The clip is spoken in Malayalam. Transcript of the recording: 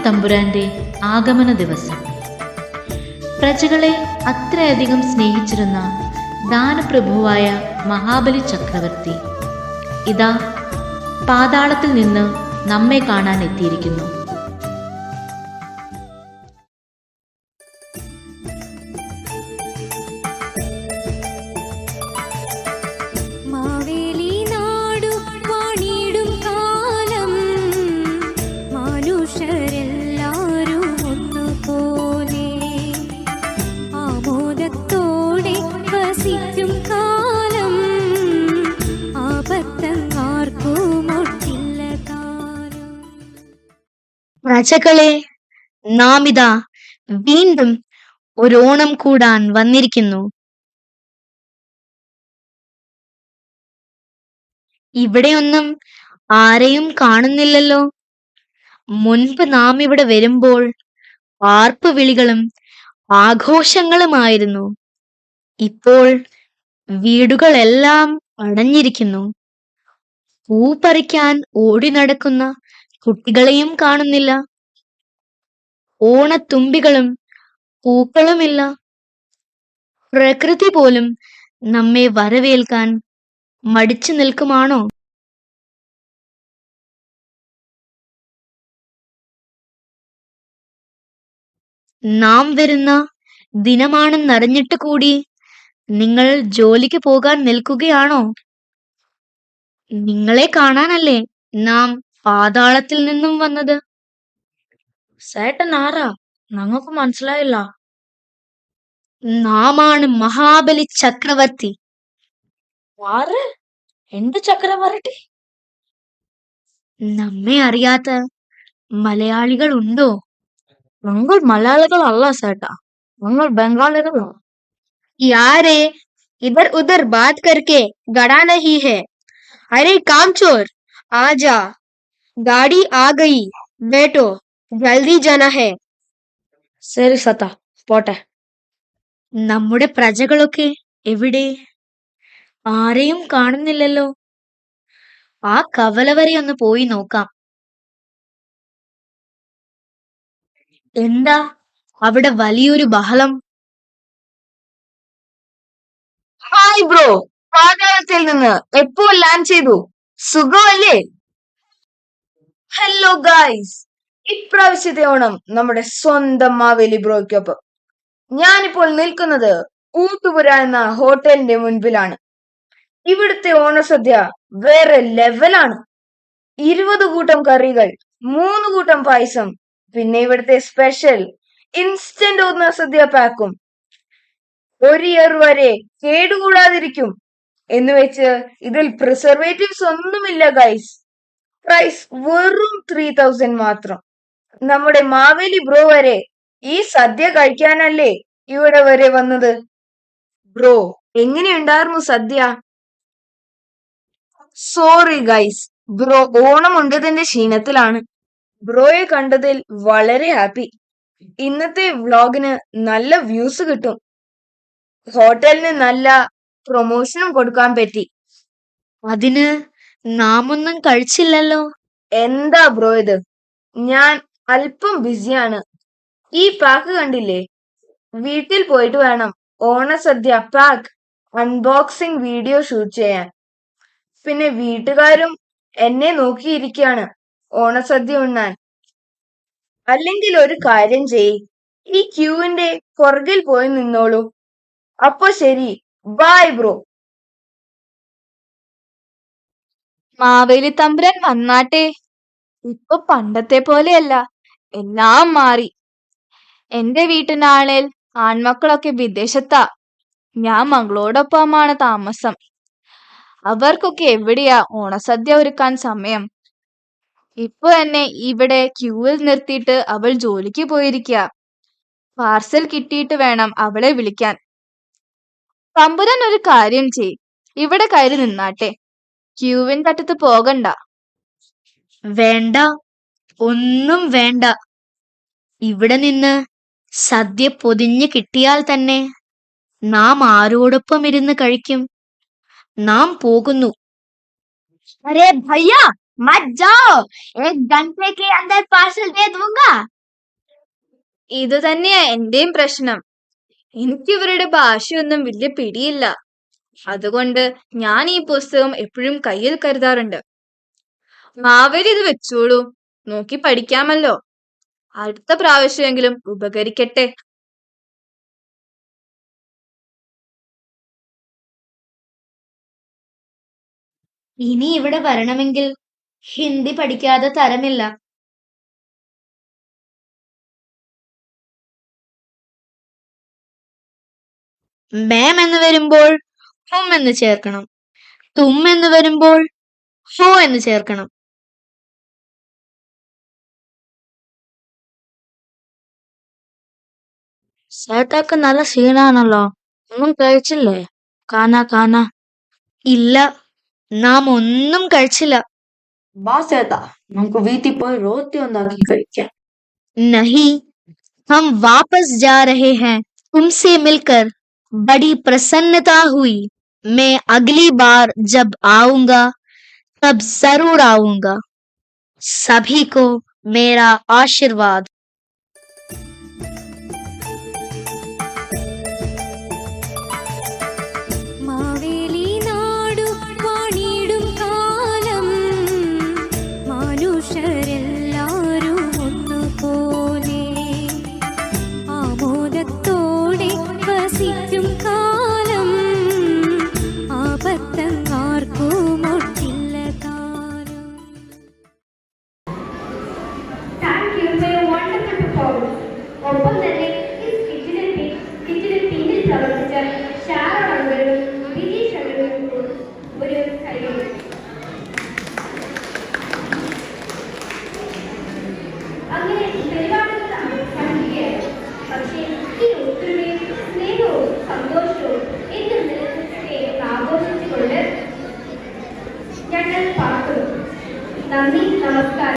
തമ്പുരാന്റെ ആഗമന ദിവസം. പ്രജകളെ അത്രയധികം സ്നേഹിച്ചിരുന്ന ദാനപ്രഭുവായ മഹാബലി ചക്രവർത്തി ഇതാ പാതാളത്തിൽ നിന്ന് നമ്മെ കാണാൻ എത്തിയിരിക്കുന്നു. പ്രജകളെ, നാം ഇതാ വീണ്ടും ഒരോണം കൂടാൻ വന്നിരിക്കുന്നു. ഇവിടെയൊന്നും ആരെയും കാണുന്നില്ലല്ലോ. മുൻപ് നാം ഇവിടെ വരുമ്പോൾ ആർപ്പ് വിളികളും ആഘോഷങ്ങളുമായിരുന്നു. ഇപ്പോൾ വീടുകളെല്ലാം അടഞ്ഞിരിക്കുന്നു. പൂ പറിക്കാൻ ഓടി നടക്കുന്ന കുട്ടികളെയും കാണുന്നില്ല. ഓണത്തുമ്പികളും പൂക്കളുമില്ല. പ്രകൃതി പോലും നമ്മെ വരവേൽക്കാൻ മടിച്ചു നിൽക്കുമാണോ? നാം വരുന്ന ദിനമാണെന്നറിഞ്ഞിട്ട് കൂടി നിങ്ങൾ ജോലിക്ക് പോകാൻ നിൽക്കുകയാണോ? നിങ്ങളെ കാണാനല്ലേ നാം പാതാളത്തിൽ നിന്നും വന്നത്. സേട്ടൻ ആരാ? ഞങ്ങൾക്ക് മനസ്സിലായില്ല. നാമാണ് മഹാബലി ചക്രവർത്തി. ആര്? എന്ത് ചക്രവർത്തി? നമ്മെ അറിയാത്ത മലയാളികൾ ഉണ്ടോ? ഞങ്ങൾ മലയാളികളല്ല സേട്ടാ, ഞങ്ങൾ ബംഗാളികളാണ്. यारे इधर उधर बात करके गड़ा नहीं है. अरे कामचोर, आजा, गाड़ी आ गई, बैठो, जल्दी जाना है. ശരി സത്താ, പോട്ടെ. നമ്മുടെ പ്രജകളൊക്കെ എവിടെ? ആരെയും കാണുന്നില്ലല്ലോ. ആ കവല വരെ ഒന്ന് പോയി നോക്കാം. എന്താ അവിടെ വലിയൊരു ബഹളം? ഹായ് ബ്രോ, പാതാളത്തിൽ നിന്ന് എപ്പോൾ ലാൻഡ് ചെയ്തു? സുഖമല്ലേ? ഹലോ ഗായ്സ്, ഇപ്രാവശ്യത്തെ ഓണം നമ്മുടെ സ്വന്തം മാവേലി ബ്രോയ്ക്കൊപ്പം. ഞാനിപ്പോൾ നിൽക്കുന്നത് ഊട്ടുപുര എന്ന ഹോട്ടലിന്റെ മുൻപിലാണ്. ഇവിടുത്തെ ഓണസദ്യ വേറെ ലെവലാണ്. 20 കൂട്ടം കറികൾ, 3 കൂട്ടം പായസം, പിന്നെ ഇവിടുത്തെ സ്പെഷ്യൽ ഇൻസ്റ്റന്റ് ഓണസദ്യ പാക്കും. ഒരു ഇയർ വരെ കേടുകൂടാതിരിക്കും എന്ന് വെച്ച് ഇതിൽ പ്രിസർവേറ്റീവ്സ് ഒന്നുമില്ല ഗൈസ്. പ്രൈസ് വെറും 3000 മാത്രം. നമ്മുടെ മാവേലി ബ്രോ വരെ ഈ സദ്യ കഴിക്കാനല്ലേ ഇവിടെ വരെ വന്നത്. ബ്രോ, എങ്ങനെയുണ്ടായിരുന്നു സദ്യ? സോറി ഗൈസ്, ബ്രോ ഓണം ഉണ്ടതിന്റെ ക്ഷീണത്തിലാണ്. ബ്രോയെ കണ്ടതിൽ വളരെ ഹാപ്പി. ഇന്നത്തെ വ്ലോഗിന് നല്ല വ്യൂസ് കിട്ടും. ഹോട്ടലിന് നല്ല പ്രൊമോഷനും കൊടുക്കാൻ പറ്റി. അതിന് നാം ഒന്നും കഴിച്ചില്ലല്ലോ. എന്താ ബ്രോ ഇത്? ഞാൻ അല്പം ബിസിയാണ്. ഈ പാക്ക് കണ്ടില്ലേ? വീട്ടിൽ പോയിട്ട് വേണം ഓണസദ്യ പാക്ക് അൺബോക്സിംഗ് വീഡിയോ ഷൂട്ട് ചെയ്യാൻ. പിന്നെ വീട്ടുകാരും എന്നെ നോക്കിയിരിക്കാണ് ഓണസദ്യ ഉണ്ണാൻ. അല്ലെങ്കിൽ ഒരു കാര്യം ചെയ്യ്, ഈ ക്യൂവിന്റെ പുറകിൽ പോയി നിന്നോളൂ. അപ്പൊ ശരി, ബൈ ബ്രോ. മാവേലി തമ്പുരാൻ വന്നാട്ടെ. ഇപ്പൊ പണ്ടത്തെ പോലെയല്ല, എല്ലാം മാറി. എന്റെ വീട്ടിനാണേൽ ആൺമക്കളൊക്കെ വിദേശത്താ. ഞാൻ മകളോടൊപ്പമാണ് താമസം. അവർക്കൊക്കെ എവിടെയാ ഓണസദ്യ ഒരുക്കാൻ സമയം? ഇപ്പൊ എന്നെ ഇവിടെ ക്യൂവിൽ നിർത്തിയിട്ട് അവൾ ജോലിക്ക് പോയിരിക്കുക. പാർസൽ കിട്ടിയിട്ട് വേണം അവളെ വിളിക്കാൻ. തമ്പുരാൻ ഒരു കാര്യം ചെയ്, ഇവിടെ കയറി നിന്നാട്ടെ. ക്യൂവിന്റെ അറ്റത്ത് പോകണ്ട. വേണ്ട, ഒന്നും വേണ്ട. ഇവിടെ നിന്ന് സദ്യ പൊതിഞ്ഞു കിട്ടിയാൽ തന്നെ നാം ആരോടൊപ്പം ഇരുന്ന് കഴിക്കും? നാം പോകുന്നു. अरे भैया मत जाओ, 1 घंटे के अंदर पार्सल दे दूंगा. ഇത് തന്നെയാ എന്റെയും പ്രശ്നം. എനിക്കിവരുടെ ഭാഷയൊന്നും വലിയ പിടിയില്ല. അതുകൊണ്ട് ഞാൻ ഈ പുസ്തകം എപ്പോഴും കയ്യിൽ കരുതാറുണ്ട്. മാവേലി ഇത് വെച്ചോളൂ, നോക്കി പഠിക്കാമല്ലോ. അടുത്ത പ്രാവശ്യമെങ്കിലും ഉപകരിക്കട്ടെ. ഇനി ഇവിടെ വരണമെങ്കിൽ ഹിന്ദി പഠിക്കാതെ തരമില്ല. മാം എന്ന് വരുമ്പോൾ ഹും എന്ന് ചേർക്കണം. തും എന്ന് വരുമ്പോൾ ഹോ എന്ന് ചേർക്കണം. ചേട്ടാക്ക് നല്ല ക്ഷീണാണല്ലോ. ഒന്നും കഴിച്ചില്ലേ? കാന ഇല്ല, നാം ഒന്നും കഴിച്ചില്ല. വാ ചേട്ടാ, നമുക്ക് വീട്ടിൽ പോയി റോട്ടി ഉണ്ടാക്കി കഴിക്കാം. नहीं, हम वापस जा रहे हैं. तुमसे मिलकर बड़ी प्रसन्नता हुई. मैं अगली बार जब आऊंगा तब जरूर आऊंगा. सभी को मेरा आशीर्वाद. മാവേലി നാടു വാണിടും കാലം മനുഷ്യരെല്ലാരും ഒന്നുപോലെ ആമോദത്തോടെ വസിക്കും കാലം ആപത്തങ്ങാർക്കും ഒട്ടില്ല താനും. Thank you for your wonderful performance. ഒപ്പം തന്നെ ഈ സ്കിറ്റിന് പിന്നിൽ പ്രവർത്തിച്ച ഷാരോൺ അങ്കിളും ബിനീഷ് അങ്കിളും ഒരു കൈയ്യടി. അങ്ങനെ പരിപാടികൾ അവസാനിക്കുകയായി. പക്ഷേ ഈ ഒത്തൊരുമയും സ്നേഹവും സന്തോഷവും എന്നും നിലനിർത്തട്ടെ എന്ന് ആഘോഷിച്ചുകൊണ്ട് ഞങ്ങൾ പാർക്കുന്നു. നന്ദി, നമസ്കാരം.